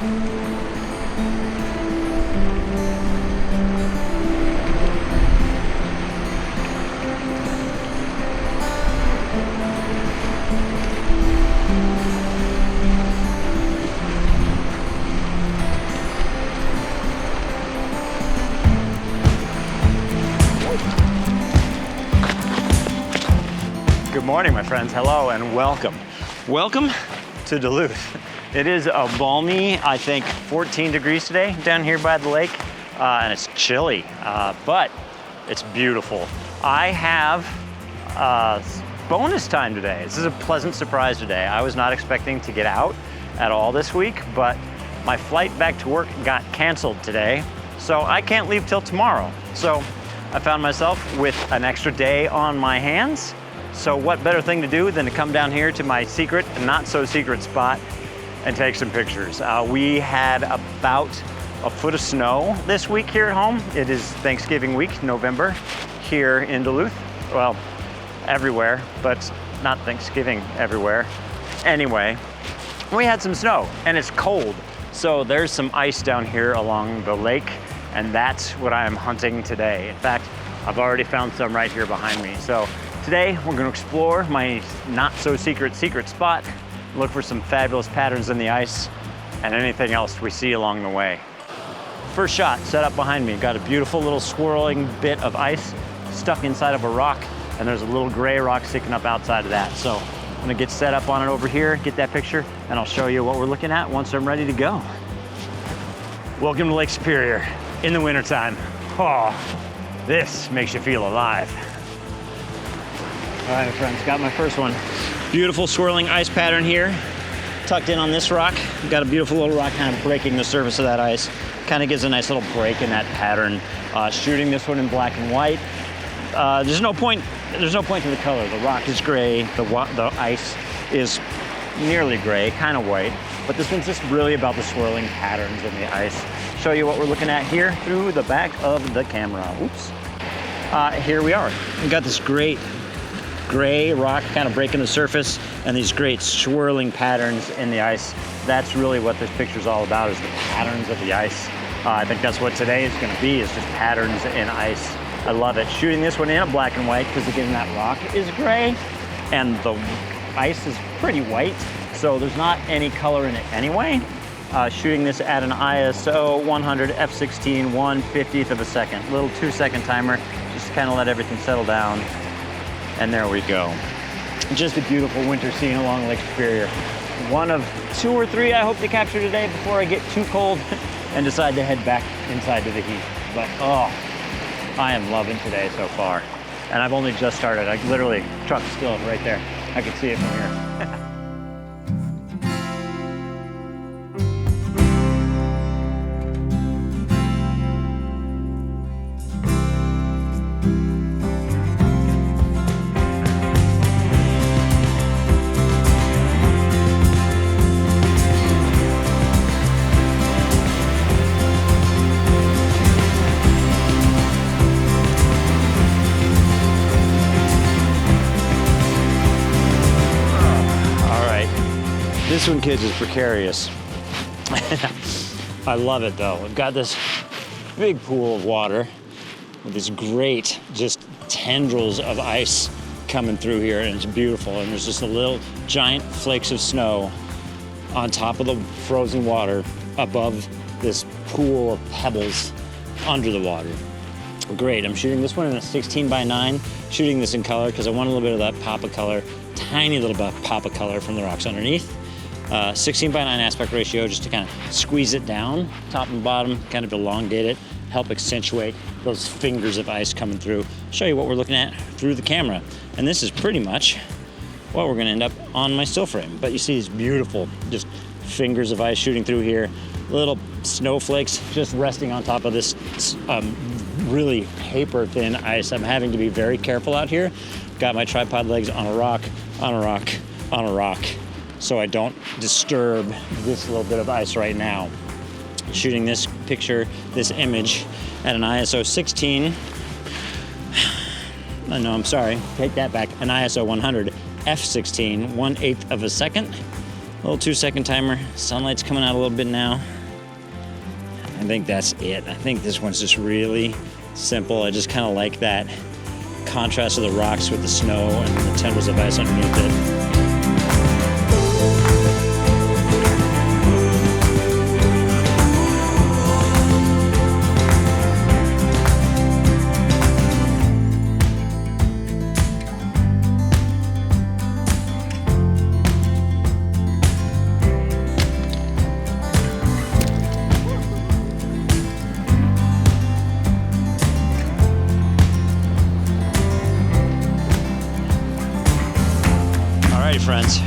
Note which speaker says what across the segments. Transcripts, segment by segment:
Speaker 1: Good morning, my friends. Hello and welcome. Welcome to Duluth. It is a balmy, I think, 14 degrees today down here by the lake, and it's chilly, but it's beautiful. I have bonus time today. This is a pleasant surprise today. I was not expecting to get out at all this week, but my flight back to work got canceled today, so I can't leave till tomorrow. So I found myself with an extra day on my hands. So what better thing to do than to come down here to my secret, not so secret spot and take some pictures. We had about a foot of snow this week here at home. It is Thanksgiving week, November, here in Duluth. Well, everywhere, but not Thanksgiving everywhere. Anyway, we had some snow and it's cold. So there's some ice down here along the lake, and that's what I am hunting today. In fact, I've already found some right here behind me. So today, we're gonna explore my not so secret spot, look for some fabulous patterns in the ice and anything else we see along the way. First shot set up behind me. Got a beautiful little swirling bit of ice stuck inside of a rock, and there's a little gray rock sticking up outside of that. So I'm gonna get set up on it over here, get that picture, and I'll show you what we're looking at once I'm ready to go. Welcome to Lake Superior in the wintertime. Oh, this makes you feel alive. All right, friends, got my first one. Beautiful swirling ice pattern here, tucked in on this rock. Got a beautiful little rock kind of breaking the surface of that ice. Kind of gives a nice little break in that pattern. Shooting this one in black and white. There's no point to the color. The rock is gray, the ice is nearly gray, kind of white. But this one's just really about the swirling patterns in the ice. Show you what we're looking at here through the back of the camera. Oops. Here we are. We've got this great gray rock kind of breaking the surface and these great swirling patterns in the ice. That's really what this picture is all about, is the patterns of the ice. I think that's what today is going to be, is just patterns in ice. I love it. Shooting this one in a black and white because, again, that rock is gray and the ice is pretty white, so there's not any color in it anyway. Shooting this at an ISO 100 f/16 1/50th of a second. Little 2-second timer, just to kind of let everything settle down. And there we go. Just a beautiful winter scene along Lake Superior. One of 2 or 3 I hope to capture today before I get too cold and decide to head back inside to the heat. But oh, I am loving today so far. And I've only just started. I literally, truck's still right there. I can see it from here. This one, kids, is precarious. I love it though. We've got this big pool of water with these great just tendrils of ice coming through here, and it's beautiful. And there's just a little giant flakes of snow on top of the frozen water above this pool of pebbles under the water. Great. I'm shooting this one in a 16:9, shooting this in color because I want a little bit of that pop of color, tiny little bit of pop of color from the rocks underneath. 16:9 aspect ratio, just to kind of squeeze it down, top and bottom, kind of elongate it, help accentuate those fingers of ice coming through. Show you what we're looking at through the camera. And this is pretty much what we're gonna end up on my still frame. But you see these beautiful, just fingers of ice shooting through here, little snowflakes just resting on top of this really paper thin ice. I'm having to be very careful out here. Got my tripod legs on a rock, on a rock, on a rock, so I don't disturb this little bit of ice right now. Shooting this picture, this image at an ISO 16. No, I'm sorry, take that back. An ISO 100 f/16, 1/8 of a second. Little 2-second timer. Sunlight's coming out a little bit now. I think that's it. I think this one's just really simple. I just kind of like that contrast of the rocks with the snow and the tendrils of ice underneath it. Friends,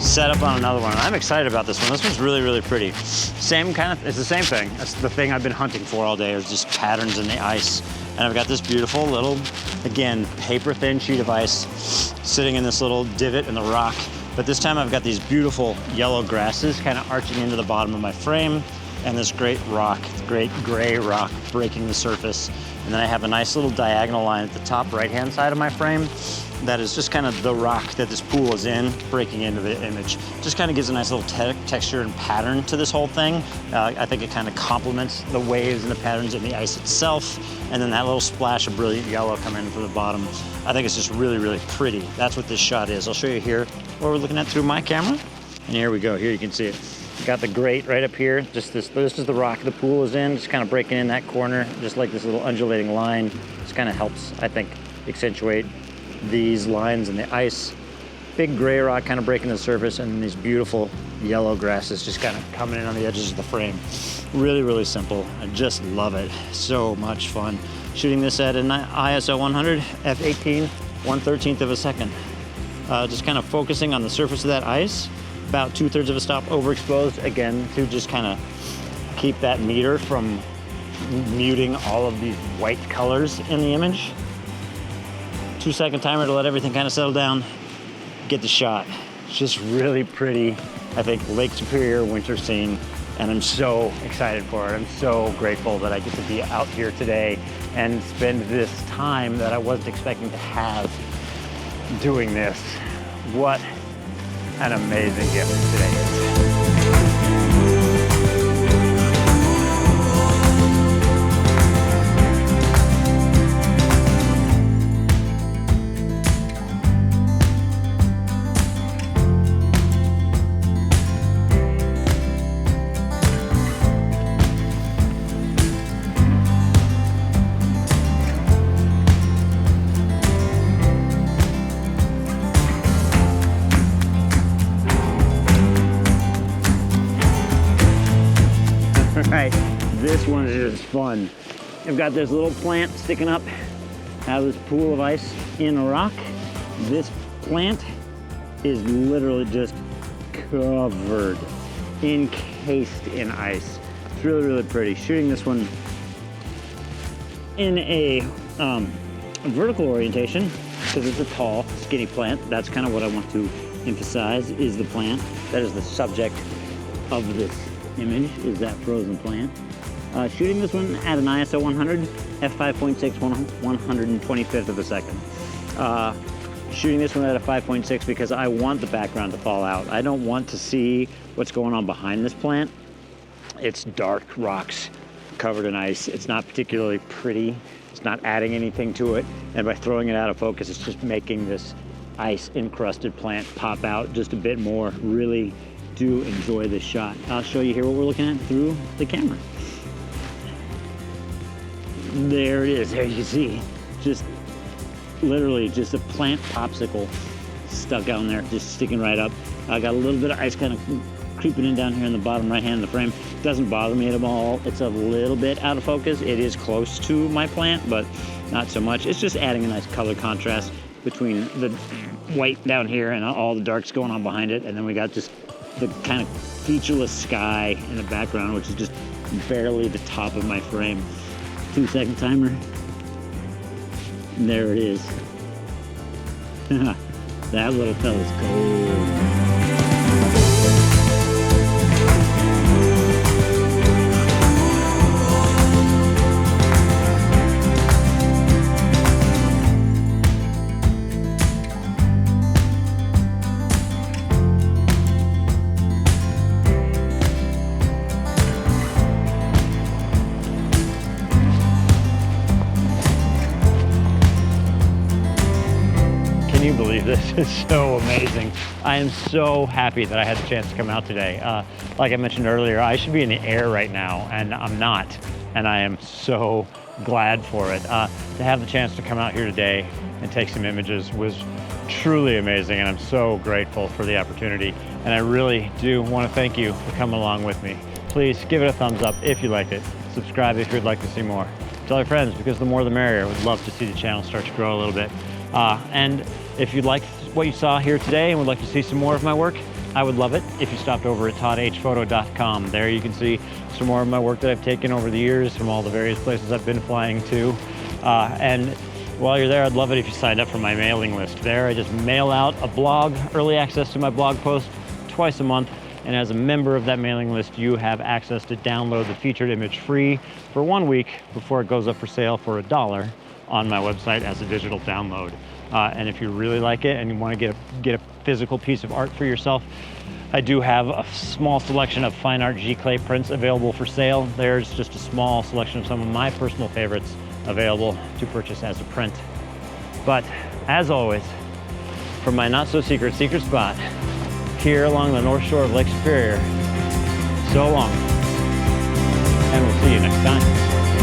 Speaker 1: set up on another one. I'm excited about this one. This one's really, really pretty. Same kind of, it's the same thing. That's the thing I've been hunting for all day, is just patterns in the ice. And I've got this beautiful little, again, paper thin sheet of ice sitting in this little divot in the rock. But this time I've got these beautiful yellow grasses kind of arching into the bottom of my frame, and this great rock, great gray rock breaking the surface. And then I have a nice little diagonal line at the top right-hand side of my frame that is just kind of the rock that this pool is in, breaking into the image. Just kind of gives a nice little texture and pattern to this whole thing. I think it kind of complements the waves and the patterns in the ice itself. And then that little splash of brilliant yellow coming in from the bottom. I think it's just really, really pretty. That's what this shot is. I'll show you here what we're looking at through my camera. And here we go. Here you can see it. Got the grate right up here. Just this is the rock the pool is in. Just kind of breaking in that corner, just like this little undulating line. Just kind of helps, I think, accentuate these lines in the ice. Big gray rock kind of breaking the surface, and these beautiful yellow grasses just kind of coming in on the edges of the frame. Really, really simple. I just love it. So much fun. Shooting this at an ISO 100, f/18, 1/13 of a second. Just kind of focusing on the surface of that ice, about 2/3 of a stop overexposed, again, to just kind of keep that meter from muting all of these white colors in the image. 2-second timer to let everything kind of settle down, get the shot. It's just really pretty, I think, Lake Superior winter scene, and I'm so excited for it. I'm so grateful that I get to be out here today and spend this time that I wasn't expecting to have doing this. What an amazing gift today is. Right, this one is just fun. I've got this little plant sticking up out of this pool of ice in a rock. This plant is literally just covered, encased in ice. It's really, really pretty. Shooting this one in a vertical orientation, because it's a tall, skinny plant. That's kind of what I want to emphasize, is the plant. That is the subject of this image, is that frozen plant. Shooting this one at an ISO 100, f5.6, 125th of a second. Shooting this one at a 5.6 because I want the background to fall out. I don't want to see what's going on behind this plant. It's dark rocks covered in ice. It's not particularly pretty. It's not adding anything to it. And by throwing it out of focus, it's just making this ice encrusted plant pop out just a bit more. Really do enjoy this shot. I'll show you here what we're looking at through the camera. There it is. There you can see, just literally just a plant popsicle stuck out in there, just sticking right up. I got a little bit of ice kind of creeping in down here in the bottom right hand of the frame. Doesn't bother me at all. It's a little bit out of focus. It is close to my plant, but not so much. It's just adding a nice color contrast between the white down here and all the darks going on behind it. And then we got just the kind of featureless sky in the background, which is just barely the top of my frame. 2-second timer. And there it is. That little fella's cold. even believe this is so amazing. I am so happy that I had the chance to come out today. Like I mentioned earlier, I should be in the air right now, and I'm not. And I am so glad for it. To have the chance to come out here today and take some images was truly amazing, and I'm so grateful for the opportunity. And I really do want to thank you for coming along with me. Please give it a thumbs up if you liked it. Subscribe if you'd like to see more. Tell your friends, because the more the merrier. I would love to see the channel start to grow a little bit. And if you'd like what you saw here today and would like to see some more of my work, I would love it if you stopped over at toddhphoto.com. There you can see some more of my work that I've taken over the years from all the various places I've been flying to. And while you're there, I'd love it if you signed up for my mailing list. There, I just mail out a blog, early access to my blog post twice a month. And as a member of that mailing list, you have access to download the featured image free for 1 week before it goes up for sale for $1 on my website as a digital download. And if you really like it and you want to get a physical piece of art for yourself, I do have a small selection of fine art G-clay prints available for sale. There's just a small selection of some of my personal favorites available to purchase as a print. But as always, from my not so secret spot here along the north shore of Lake Superior, so long, and we'll see you next time.